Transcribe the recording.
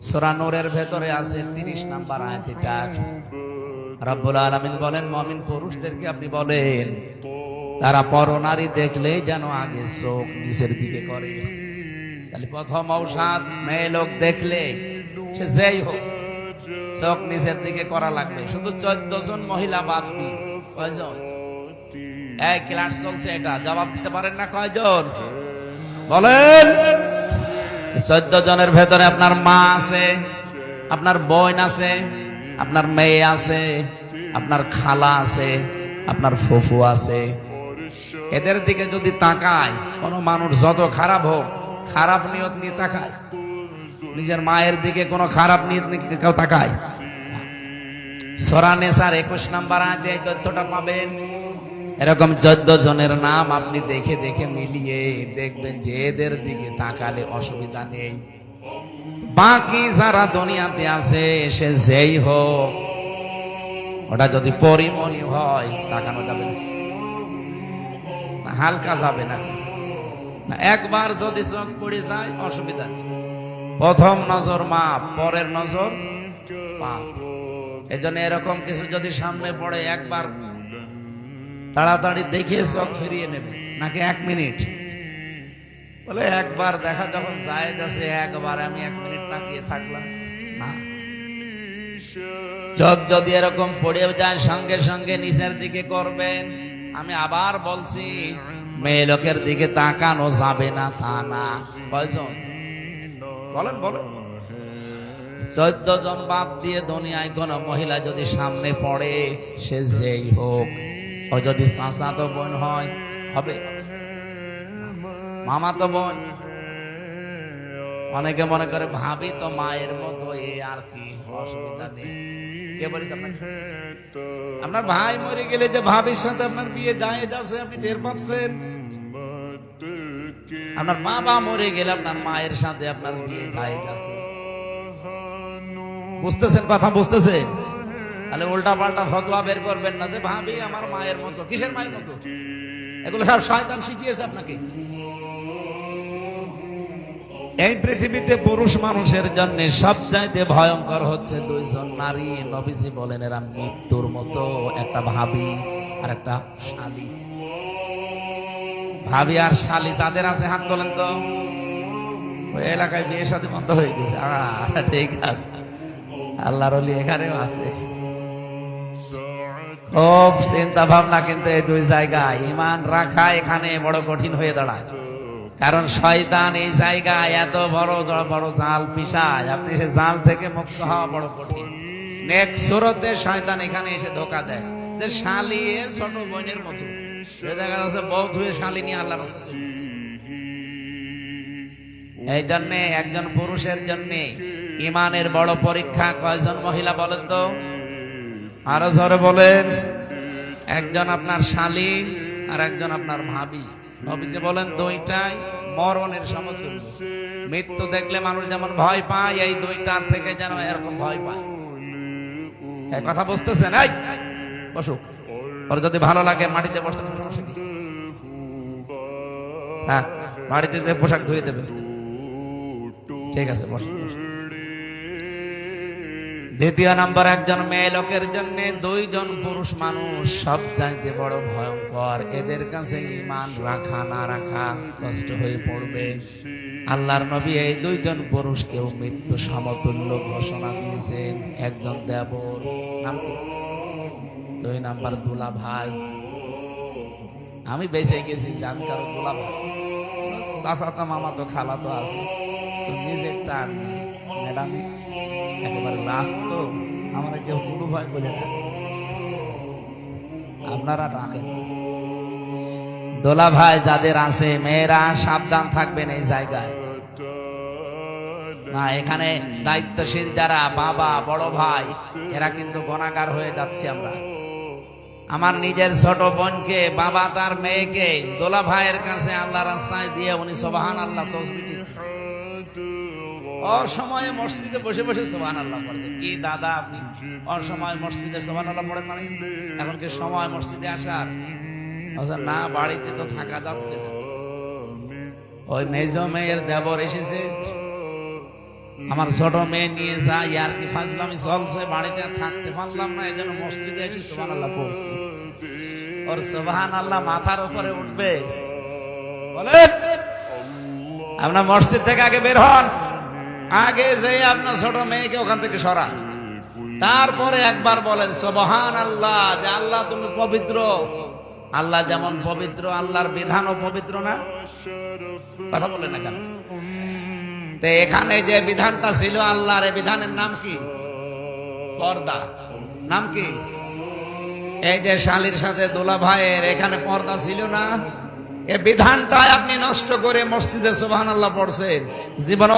সূরা নূরের ভেতরে আছে 30 নাম্বার আয়াত। এটা রব্বুল আলামিন বলেন, মুমিন পুরুষদেরকে আপনি বলেন তারা পরনারী দেখলেই যেন আগে চোখ নিচের দিকে করে। তাহলে প্রথম ঔষধ, মেয়ে লোক দেখলে সে যেই হোক চোখ নিচের দিকে করা লাগবে। শুধু 14 জন মহিলা বাদ দিয়ে কয়জন? এই ক্লাস চলছে, এটা জবাব দিতে পারেন না? কয়জন বলেন? 14 জনের ভেতরে আপনার মা আছে, আপনার বোন আছে, আপনার মেয়ে আছে, আপনার খালা আছে, আপনার ফুফু আছে। এদের দিকে যদি তাকায় কোন মানুষ, যত খারাপ হোক, খারাপ নিয়ত নিয়ে তাকায়? নিজের মায়ের দিকে কোনো খারাপ নিয়ত নিয়ে কেউ তাকায়? সূরা নিসার 21 নাম্বার আয়াতে এই তথ্যটা পাবেন। এরকম 14 জনের নাম আপনি দেখে দেখে মিলিয়ে দেখবেন যে এদের দিকে তাকালে অসুবিধা নেই। বাকি যারা দুনিয়াতে আছে সে যেই হোক, ওটা যদি পরিমণি হয় তাকানো যাবে না, হালকা যাবে না। একবার যদি চোখ পড়ে যায় অসুবিধা নেই। প্রথম নজর মাপ, পরের নজর পাপ। এজন্য এরকম কিছু যদি সামনে পড়ে একবার তাড়াতাড়ি দেখে চোখ ফিরিয়ে নেবে, নাকি 1 মিনিট? বলে একবার দেখা যখন জায়েজ আছে, একবার আমি 1 মিনিট তাকিয়ে থাকলাম না। চোখ যদি এরকম পড়ে যায় সঙ্গে সঙ্গে নিচের দিকে করবেন। আমি আবার বলছি, মেয়ে লোকের দিকে তাকানো যাবে না তা না। কয়জন বলেন বলেন? 14 জন বাদ দিয়ে দুনিয়ায় কোন মহিলা যদি সামনে পড়ে, সে যেই হোক, ও যদি চাচাতো বোন হয় হবে, মামাতো বোন, অনেকে মনে করে ভাবি তো মায়ের মতো, এ আর কি, অসুবিধা নেই। কে বলিস আপনার ভাই মরে গেলে যে ভাবির সাথে আপনার বিয়ে জায়েজ আছে, আপনি টের পাচ্ছেন? আপনার বাবা মরে গেলে আপনার মায়ের সাথে আপনার বিয়ে জায়েজ আছে। বুঝতেছেন কথা? বুঝতেছেন? তাহলে উল্টা পাল্টা ফতোয়া বের করবেন না যে ভাবি আমার মায়ের মতো। কিসের মায়ের মতো? এগুলো সব শয়তান শিখিয়েছে আপনাকে। এই পৃথিবীতে পুরুষ মানুষের জন্য সবচাইতে ভয়ঙ্কর হচ্ছে 2 জন নারী। নবীজি বলেন এরা মৃত্যুর মতো, একটা ভাবি আর একটা শালী। ভাবি আর শালী যাদের আছে হাত তোলেন তো। ওই এলাকায় বিয়ে শাদী বন্ধ হয়ে গেছে? ঠিক আছে, আল্লাহর ওলি এখানেও আছে। খুব চিন্তা ভাবনা কিন্তু এই 2 জায়গায় ঈমান রাখা এখানে বড় কঠিন হয়ে দাঁড়ায়। কারণ শয়তান এই জায়গায় এত বড় বড় জাল পিশায়, আপনি সে জাল থেকে মুক্ত হওয়া বড় কঠিন। নেক্সট সুরতে শয়তান এখানে এসে ধোকা দেয় যে শালী ছোট বোনের মতো। দেখা যাচ্ছে বউ ধুয়ে শালী নিয়ে আল্লাহর রাস্তায় চলে গেছে। এই জন্য একজন পুরুষের জন্য ঈমানের বড় পরীক্ষা কয়জন মহিলা বলেন তো? আরো জোরে বলেন। একজন আপনার শালী আর একজন আপনার ভাবি। নবীজি বলেন দুইটাই মরণের সমতুল্য। মৃত্যু দেখলে মানুষ যেমন ভয় পায়, এই দুইটার থেকে যেন এরকম ভয় পায়। এই কথা বুঝতেছেন? এই বসো, ওর যদি ভালো লাগে মাটিতে বসতে বসে, হ্যাঁ মাটিতে যে পোশাক ধুয়ে দেবে। ঠিক আছে, বসো। দ্বিতীয় নাম্বার, একজন মেয়ে লোকের জন্য 2 জন পুরুষ মানুষ সবচাইতে বড় ভয়ঙ্কর। এদের কাছে ঈমান রাখা না রাখা কষ্ট হয়ে পড়বে। আল্লাহর নবী এই 2 জন পুরুষকেও মৃত্যু সমতুল্য ঘোষণা দিয়েছেন। একজন দেবর, নাম কি? 2 নাম্বার দুলা ভাই। আমি বেঁচে গেছি যে আমি কারো দুলা ভাই, চাচা তো মামা তো খালা তো আছে, তো নিজের তার ম্যাডামই একেবারে লাস্ট। তো আমরা কেউ দুলু ভাই বলে না, আপনারা রাখেন। দোলা ভাই যাদের আছে, মেয়েরা সাবধান থাকবেন এই জায়গায়। না, এখানে দায়িত্বশীল যারা বাবা বড় ভাই, এরা কিন্তু গুনাহগার হয়ে যাচ্ছে আমরা। আমার নিজের ছোট বোনকে বাবা তার মেয়েকে দোলা ভাইয়ের কাছে আল্লাহ রাস্তায় দিয়ে উনি সুবহানাল্লাহ তাসবিহ দিতেছে। অসময়ে মসজিদে বসে বসে সুবহানাল্লাহ পড়ছে। কি দাদা আপনি অসময় মসজিদে সুবহানাল্লাহ পড়েন মানে? এখন কি সময় মসজিদে আসার? না, বাড়িতে তো থাকা যাচ্ছে না। ওই মেজ মেয়ের দেবর এসেছে, আমার ছোট মেয়ে নিয়ে যাই আর কি ফাজলামি চলছে, বাড়িতে আর থাকতে পারলাম না, এই জন্য মসজিদে এসে সুবহানাল্লাহ পড়ছি। ওর সুবহানাল্লাহ মাথার উপরে উঠবে। বলেন আপনার মসজিদ থেকে আগে বের হন, আগে যে আপনার ছোট মেয়েকে ওখান থেকে সরান, তারপরে একবার বলেন সুবহানাল্লাহ, যে আল্লাহ তুমি পবিত্র। আল্লাহ যেমন পবিত্র, আল্লাহর বিধানও পবিত্র না? কথা বলেন না কেন? তো এখানে যে বিধানটা ছিল আল্লাহর, এই বিধানের নাম কি? পর্দা। নাম কি? এই যে শালীর সাথে দোলা ভাইয়ের এখানে পর্দা ছিল না, এই বিধানটা আপনি নষ্ট করে মসজিদে সুবহানাল্লাহ পড়ছেন। জীবন